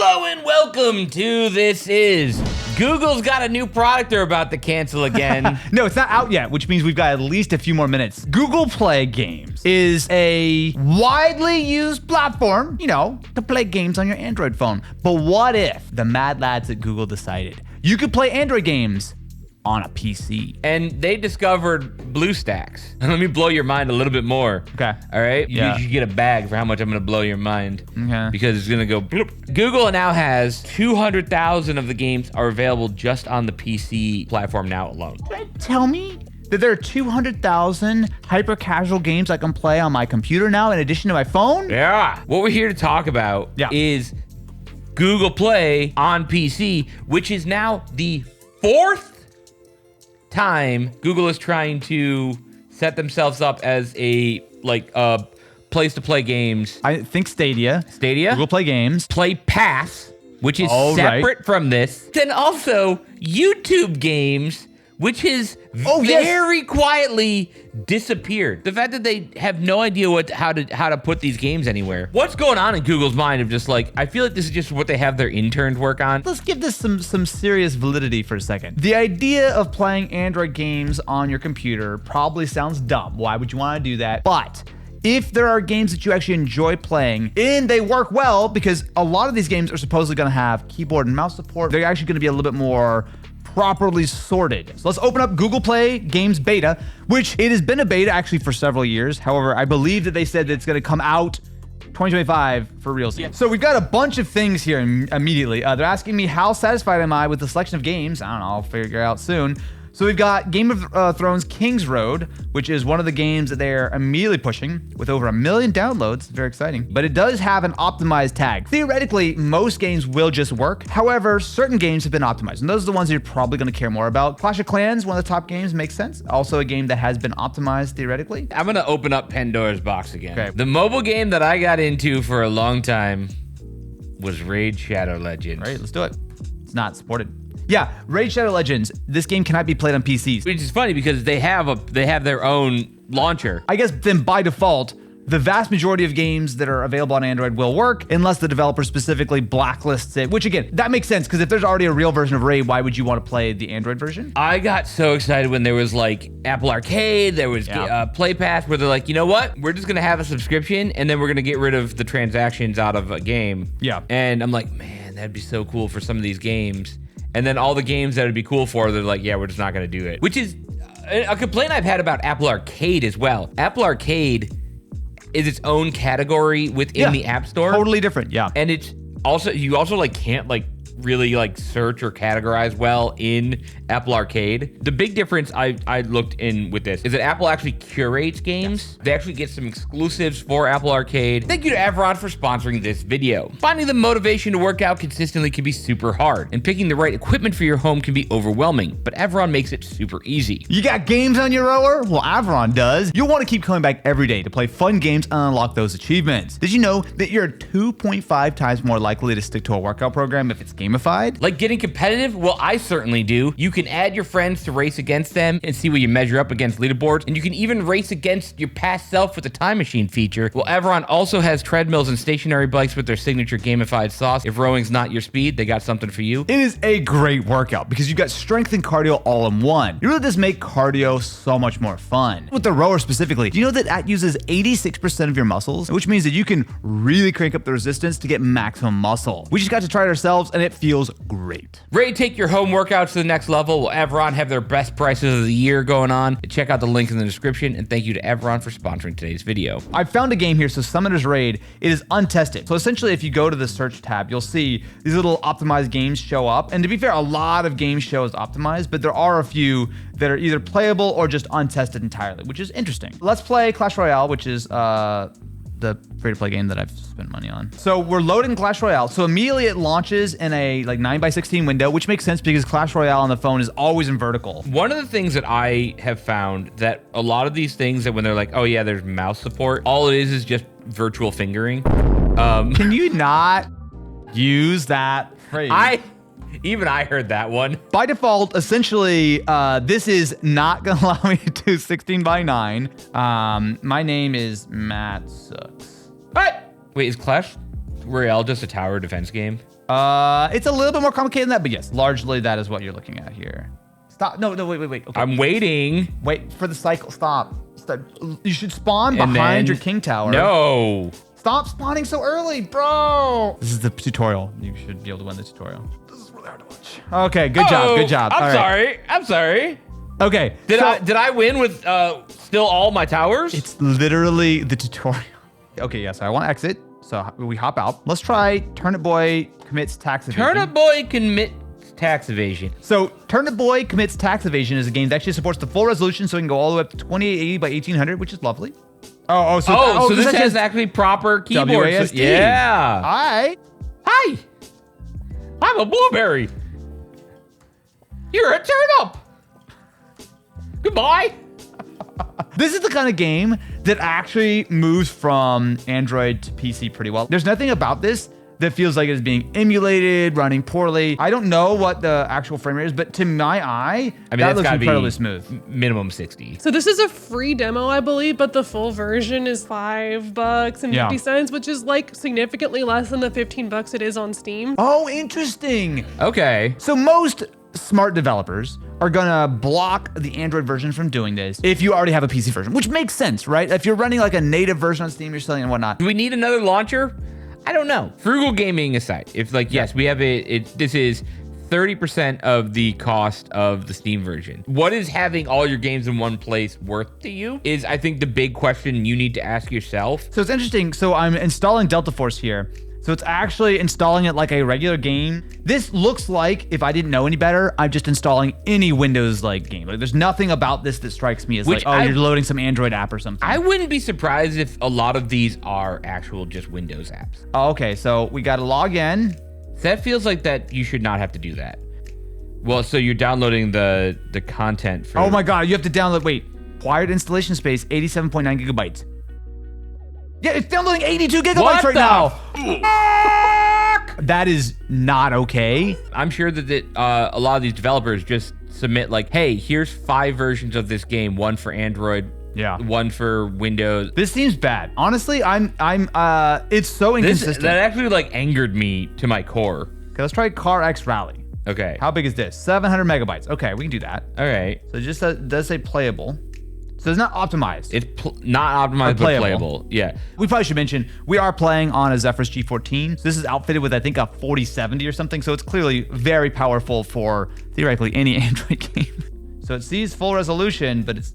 Hello and welcome to This Is. Google's got a new product they're about to cancel again. No, it's not out yet, which means we've got at least a few more minutes. Google Play Games is a widely used platform, to play games on your Android phone. But what if the mad lads at Google decided you could play Android games on a PC? And they discovered BlueStacks. Let me blow your mind a little bit more. Okay. All right? Yeah. You should get a bag for how much I'm going to blow your mind. Okay. Because it's going to go bloop. Google now has 200,000 of the games are available just on the PC platform now alone. Tell me that there are 200,000 hyper-casual games I can play on my computer now in addition to my phone? Yeah. What we're here to talk about is Google Play on PC, which is now the fourth time Google is trying to set themselves up as a place to play games. I think Stadia. Google Play Games. Play Pass, which is separate from this. Then also YouTube Games, which has very quietly disappeared. The fact that they have no idea how to put these games anywhere. What's going on in Google's mind of just I feel like this is just what they have their interns work on. Let's give this some serious validity for a second. The idea of playing Android games on your computer probably sounds dumb. Why would you want to do that? But if there are games that you actually enjoy playing and they work well, because a lot of these games are supposedly going to have keyboard and mouse support, they're actually going to be a little bit more properly sorted. So let's open up Google Play Games Beta, which it has been a beta actually for several years. However, I believe that they said that it's going to come out 2025 for real. Yeah. So we've got a bunch of things here immediately. They're asking me how satisfied am I with the selection of games. I don't know, I'll figure it out soon. So we've got Game of Thrones King's Road, which is one of the games that they're immediately pushing with over 1 million downloads. Very exciting. But it does have an optimized tag. Theoretically, most games will just work. However, certain games have been optimized, and those are the ones you're probably going to care more about. Clash of Clans, one of the top games, makes sense. Also a game that has been optimized theoretically. I'm going to open up Pandora's box again. Okay. The mobile game that I got into for a long time was Raid Shadow Legends. Right, let's do it. It's not supported. Yeah, Raid Shadow Legends. This game cannot be played on PCs. Which is funny because they have their own launcher. I guess then by default, the vast majority of games that are available on Android will work unless the developer specifically blacklists it, which again, that makes sense because if there's already a real version of Raid, why would you want to play the Android version? I got so excited when there was Apple Arcade, there was Play Pass, where they're like, you know what? We're just going to have a subscription and then we're going to get rid of the transactions out of a game. Yeah. And I'm like, man, that'd be so cool for some of these games. And then all the games that would be cool for, they're like, yeah, we're just not going to do it. Which is a complaint I've had about Apple Arcade as well. Apple Arcade is its own category within the App Store. Totally different, yeah. And it's also, you also can't really search or categorize well in Apple Arcade. The big difference I looked in with this is that Apple actually curates games. Yes. They actually get some exclusives for Apple Arcade. Thank you to Aviron for sponsoring this video. Finding the motivation to work out consistently can be super hard, and picking the right equipment for your home can be overwhelming, but Aviron makes it super easy. You got games on your rower? Well, Aviron does. You'll want to keep coming back every day to play fun games and unlock those achievements. Did you know that you're 2.5 times more likely to stick to a workout program if it's gamified? Like getting competitive? Well, I certainly do. You can add your friends to race against them and see where you measure up against leaderboards, and you can even race against your past self with the time machine feature. Well, Aviron also has treadmills and stationary bikes with their signature gamified sauce. If rowing's not your speed, they got something for you. It is a great workout because you got strength and cardio all in one. It really does make cardio so much more fun. With the rower specifically, do you know that uses 86% of your muscles, which means that you can really crank up the resistance to get maximum muscle. We just got to try it ourselves and it feels great. Ready to take your home workouts to the next level? Well, Aviron have their best prices of the year going on. Check out the link in the description, and thank you to Aviron for sponsoring today's video. I found a game here, so Summoner's Raid. It is untested. So essentially, if you go to the search tab, you'll see these little optimized games show up. And to be fair, a lot of games show as optimized, but there are a few that are either playable or just untested entirely, which is interesting. Let's play Clash Royale, which is the free-to-play game that I've spent money on. So we're loading Clash Royale. So immediately it launches in a 9:16 window, which makes sense because Clash Royale on the phone is always in vertical. One of the things that I have found that a lot of these things that when they're like, oh yeah, there's mouse support, all it is just virtual fingering. Can you not use that phrase? Even I heard that one. By default, essentially, this is not gonna allow me to do 16:9. My name is Matt Sucks. What? Wait, is Clash Royale just a tower defense game? It's a little bit more complicated than that, but yes, largely that is what you're looking at here. Stop. No, wait. Okay. I'm waiting. Wait for the cycle. Stop. You should spawn behind your king tower. No. Stop spawning so early, bro. This is the tutorial. You should be able to win the tutorial. This is really hard to watch. Okay, good job. I'm sorry. Okay. Did I win with still all my towers? It's literally the tutorial. Okay, yeah, so I want to exit. So we hop out. Let's try Turnip Boy commits tax evasion. Turnip Boy commits tax evasion. So Turnip Boy commits tax evasion is a game that actually supports the full resolution, so it can go all the way up to 2880 by 1800, which is lovely. So this has actually proper keyboard. WASD. Yeah. Hi. I'm a blueberry. You're a turnip. Goodbye. This is the kind of game that actually moves from Android to PC pretty well. There's nothing about this that feels like it's being emulated, running poorly. I don't know what the actual frame rate is, but to my eye, that looks incredibly smooth. Minimum 60. So this is a free demo, I believe, but the full version is $5.50, which is like significantly less than the $15 it is on Steam. Oh, interesting. Okay. So most smart developers are gonna block the Android version from doing this if you already have a PC version, which makes sense, right? If you're running like a native version on Steam, you're selling and whatnot. Do we need another launcher? I don't know. Frugal gaming aside, if like, yes, we have this is 30% of the cost of the Steam version. What is having all your games in one place worth to you is, I think, the big question you need to ask yourself. So it's interesting. So I'm installing Delta Force here. So it's actually installing it like a regular game. This looks like, if I didn't know any better, I'm just installing any Windows-like game. Like, there's nothing about this that strikes me as you're loading some Android app or something. I wouldn't be surprised if a lot of these are actual just Windows apps. Oh, okay, so we got to log in. That feels like that you should not have to do that. Well, so you're downloading the content for... Oh my God, you have to download, wait, required installation space, 87.9 gigabytes. Yeah, it's downloading 82 gigabytes right now. That is not okay. I'm sure that a lot of these developers just submit like, hey, here's 5 versions of this game, one for Android, one for Windows. This seems bad. Honestly, it's so inconsistent. That actually like angered me to my core. Okay, let's try Car X Rally. Okay. How big is this? 700 megabytes. Okay, we can do that. All right. So it just does say playable. So it's not optimized. It's not optimized, but playable. Yeah. We probably should mention, we are playing on a Zephyrus G14. So this is outfitted with, I think, a 4070 or something. So it's clearly very powerful for, theoretically, any Android game. So it sees full resolution, but it's,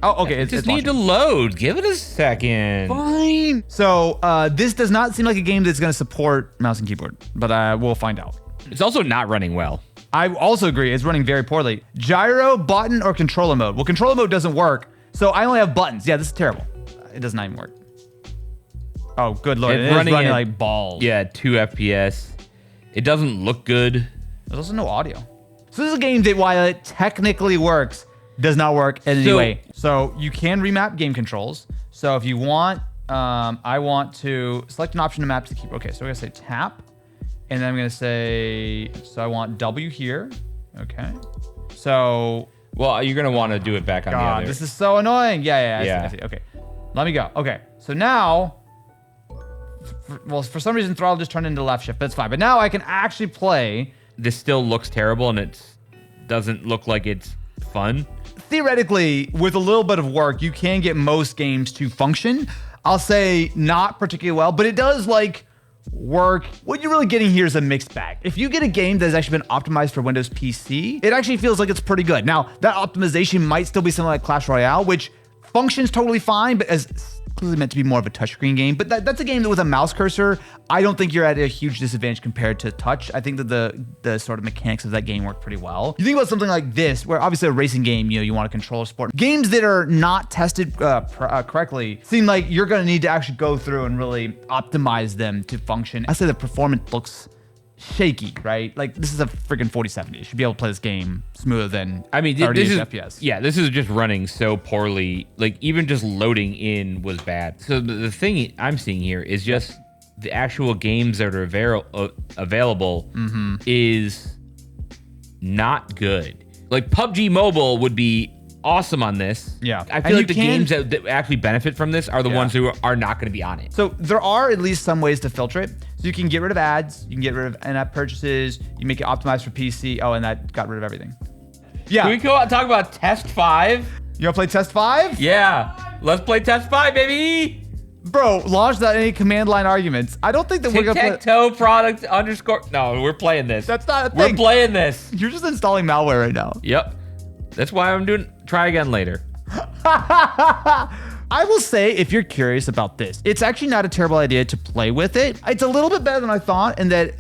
okay. It just need to load. Give it a second. Fine. So this does not seem like a game that's going to support mouse and keyboard, but we'll find out. It's also not running well. I also agree. It's running very poorly. Gyro, button, or controller mode? Well, controller mode doesn't work, so I only have buttons. Yeah, this is terrible. It does not even work. Oh, good lord. It's running like balls. Yeah, 2 FPS. It doesn't look good. There's also no audio. So this is a game that, while it technically works, does not work in any way. So you can remap game controls. So if you want, I want to select an option to map to the keyboard. Okay, so we're gonna say tap. And then I'm gonna say, so I want W here. Okay. So. Well, you're gonna want to do it back on the other. This is so annoying. Yeah. I see. Okay. Let me go. Okay. So now, for some reason, throttle just turned into left shift, but it's fine. But now I can actually play. This still looks terrible, and it doesn't look like it's fun. Theoretically, with a little bit of work, you can get most games to function. I'll say not particularly well, but it does work. What you're really getting here is a mixed bag. If you get a game that's actually been optimized for Windows PC, it actually feels like it's pretty good. Now, that optimization might still be something like Clash Royale, which functions totally fine, but is clearly meant to be more of a touchscreen game. But that's a game that with a mouse cursor, I don't think you're at a huge disadvantage compared to touch. I think that the sort of mechanics of that game work pretty well. You think about something like this, where obviously a racing game, you want a controller support. Games that are not tested correctly seem like you're going to need to actually go through and really optimize them to function. I say the performance looks shaky, right? Like, this is a freaking 4070. You should be able to play this game smoother than 30 FPS. Yeah, this is just running so poorly. Like, even just loading in was bad. So the thing I'm seeing here is just the actual games that are available is not good. Like, PUBG Mobile would be awesome on this. Yeah. I feel like the games that actually benefit from this are the ones who are not going to be on it. So there are at least some ways to filter it. So you can get rid of ads, you can get rid of in-app purchases, you make it optimized for PC. Oh, and that got rid of everything. Yeah. Can we go out and talk about Test 5? You wanna play Test 5? Yeah. Let's play Test 5, baby. Bro, launch without any command line arguments. I don't think that we're gonna play. Tic-tac-toe product underscore. No, we're playing this. That's not a thing. We're playing this. You're just installing malware right now. Yep. That's why I'm doing try again later. I will say, if you're curious about this, it's actually not a terrible idea to play with it. It's a little bit better than I thought in that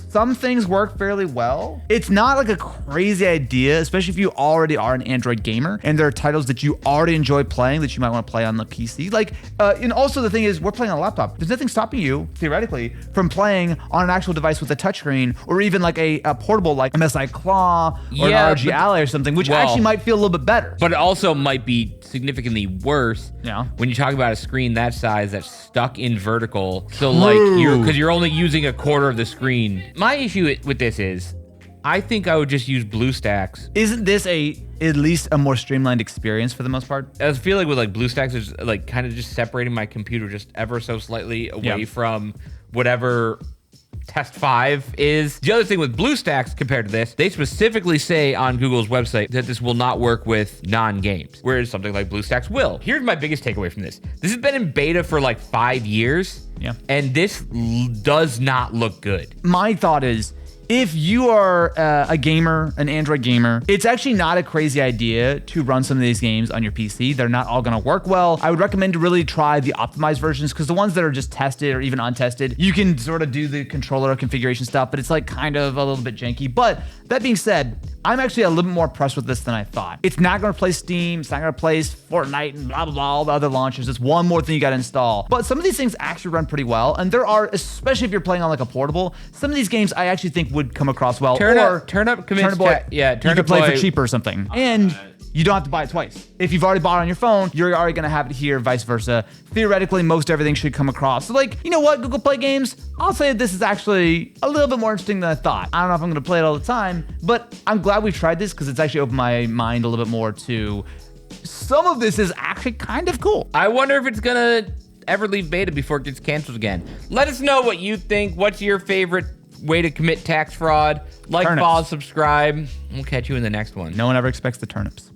some things work fairly well. It's not like a crazy idea, especially if you already are an Android gamer and there are titles that you already enjoy playing that you might want to play on the PC. And also the thing is, we're playing on a laptop. There's nothing stopping you, theoretically, from playing on an actual device with a touchscreen or even like a portable like MSI Claw or an ROG Ally or something, which actually might feel a little bit better. But it also might be significantly worse when you talk about a screen that size that's stuck in vertical. So because you're only using a quarter of the screen. My issue with this is, I think I would just use BlueStacks. Isn't this at least a more streamlined experience for the most part? I feel like with like BlueStacks, is like kind of just separating my computer just ever so slightly away from whatever Test 5 is. The other thing with BlueStacks compared to this, they specifically say on Google's website that this will not work with non-games, whereas something like BlueStacks will. Here's my biggest takeaway from this. This has been in beta for like 5 years, and this does not look good. My thought is, if you are a gamer, an Android gamer, it's actually not a crazy idea to run some of these games on your PC. They're not all gonna work well. I would recommend to really try the optimized versions because the ones that are just tested or even untested, you can sort of do the controller configuration stuff, but it's like kind of a little bit janky. But that being said, I'm actually a little bit more impressed with this than I thought. It's not gonna replace Steam, it's not gonna replace Fortnite and blah, blah, blah, all the other launchers. It's one more thing you gotta install. But some of these things actually run pretty well. And there are, especially if you're playing on like a portable, some of these games I actually think would come across well. Turn up Commit. You could play for cheaper or something. And you don't have to buy it twice. If you've already bought it on your phone, you're already gonna have it here, vice versa. Theoretically, most everything should come across. So like, you know what, Google Play Games, I'll say this is actually a little bit more interesting than I thought. I don't know if I'm gonna play it all the time, but I'm glad we tried this because it's actually opened my mind a little bit more to some of this is actually kind of cool. I wonder if it's gonna ever leave beta before it gets canceled again. Let us know what you think. What's your favorite way to commit tax fraud? Like, turnips. Follow, subscribe. We'll catch you in the next one. No one ever expects the turnips.